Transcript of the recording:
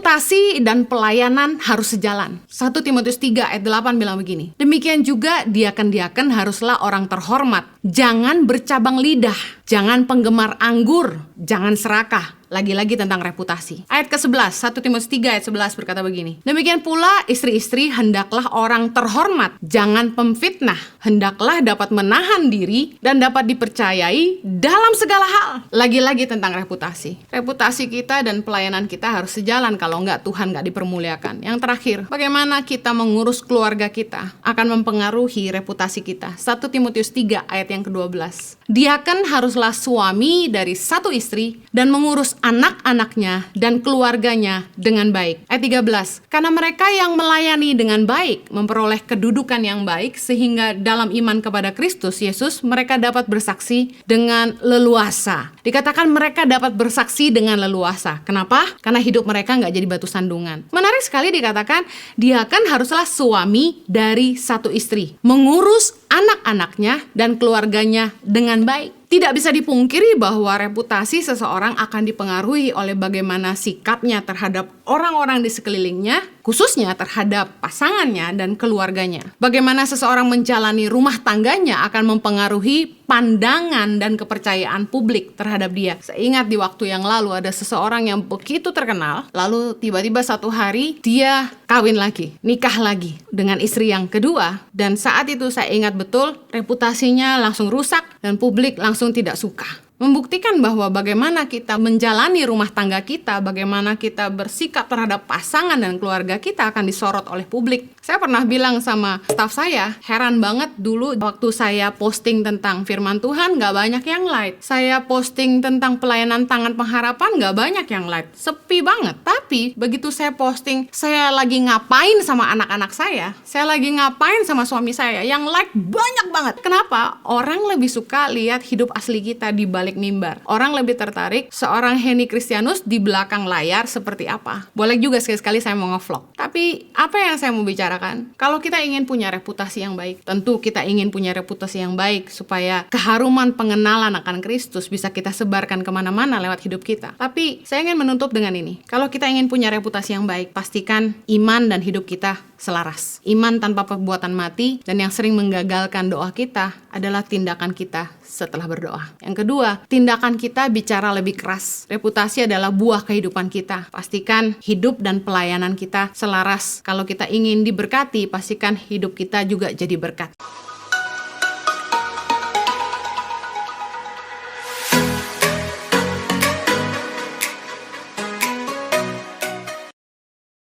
Reputasi dan pelayanan harus sejalan. 1 Timotius 3 ayat 8 bilang begini. Demikian juga diaken-diaken haruslah orang terhormat. Jangan bercabang lidah, jangan penggemar anggur, jangan serakah. Lagi-lagi tentang reputasi. Ayat ke-11, 1 Timotius 3 ayat 11 berkata begini. Demikian pula istri-istri hendaklah orang terhormat, jangan pemfitnah, hendaklah dapat menahan diri dan dapat dipercayai dalam segala hal. Lagi-lagi tentang reputasi. Reputasi kita dan pelayanan kita harus sejalan, kalau enggak Tuhan enggak dipermuliakan. Yang terakhir, bagaimana kita mengurus keluarga kita akan mempengaruhi reputasi kita. 1 Timotius 3 ayat yang ke-12. Diaken haruslah suami dari satu istri dan mengurus anak-anaknya dan keluarganya dengan baik. Ayat 13. Karena mereka yang melayani dengan baik memperoleh kedudukan yang baik, sehingga dalam iman kepada Kristus Yesus mereka dapat bersaksi dengan leluasa. Dikatakan mereka dapat bersaksi dengan leluasa. Kenapa? Karena hidup mereka nggak jadi batu sandungan. Menarik sekali dikatakan diaken haruslah suami dari satu istri, mengurus anak-anaknya dan keluarganya dengan baik. Tidak bisa dipungkiri bahwa reputasi seseorang akan dipengaruhi oleh bagaimana sikapnya terhadap orang-orang di sekelilingnya, khususnya terhadap pasangannya dan keluarganya. Bagaimana seseorang menjalani rumah tangganya akan mempengaruhi pandangan dan kepercayaan publik terhadap dia. Saya ingat di waktu yang lalu ada seseorang yang begitu terkenal, lalu tiba-tiba satu hari dia kawin lagi, nikah lagi dengan istri yang kedua, dan saat itu saya ingat betul reputasinya langsung rusak dan publik langsung tidak suka. Membuktikan bahwa bagaimana kita menjalani rumah tangga kita, bagaimana kita bersikap terhadap pasangan dan keluarga kita akan disorot oleh publik. Saya pernah bilang sama staf saya, heran banget dulu waktu saya posting tentang firman Tuhan, gak banyak yang like. Saya posting tentang pelayanan tangan pengharapan, gak banyak yang like. Sepi banget. Tapi begitu saya posting, saya lagi ngapain sama anak-anak saya lagi ngapain sama suami saya, yang like banyak banget. Kenapa? Orang lebih suka lihat hidup asli kita di balik mimbar. Orang lebih tertarik seorang Henny Kristianus di belakang layar seperti apa. Boleh juga sekali-sekali saya mau nge-vlog. Tapi apa yang saya mau bicarakan? Kalau kita ingin punya reputasi yang baik, tentu kita ingin punya reputasi yang baik supaya keharuman pengenalan akan Kristus bisa kita sebarkan kemana-mana lewat hidup kita. Tapi saya ingin menutup dengan ini. Kalau kita ingin punya reputasi yang baik, pastikan iman dan hidup kita selaras. Iman tanpa perbuatan mati, dan yang sering menggagalkan doa kita adalah tindakan kita setelah berdoa. Yang kedua, tindakan kita bicara lebih keras. Reputasi adalah buah kehidupan kita. Pastikan hidup dan pelayanan kita selaras. Kalau kita ingin diberkati, pastikan hidup kita juga jadi berkat.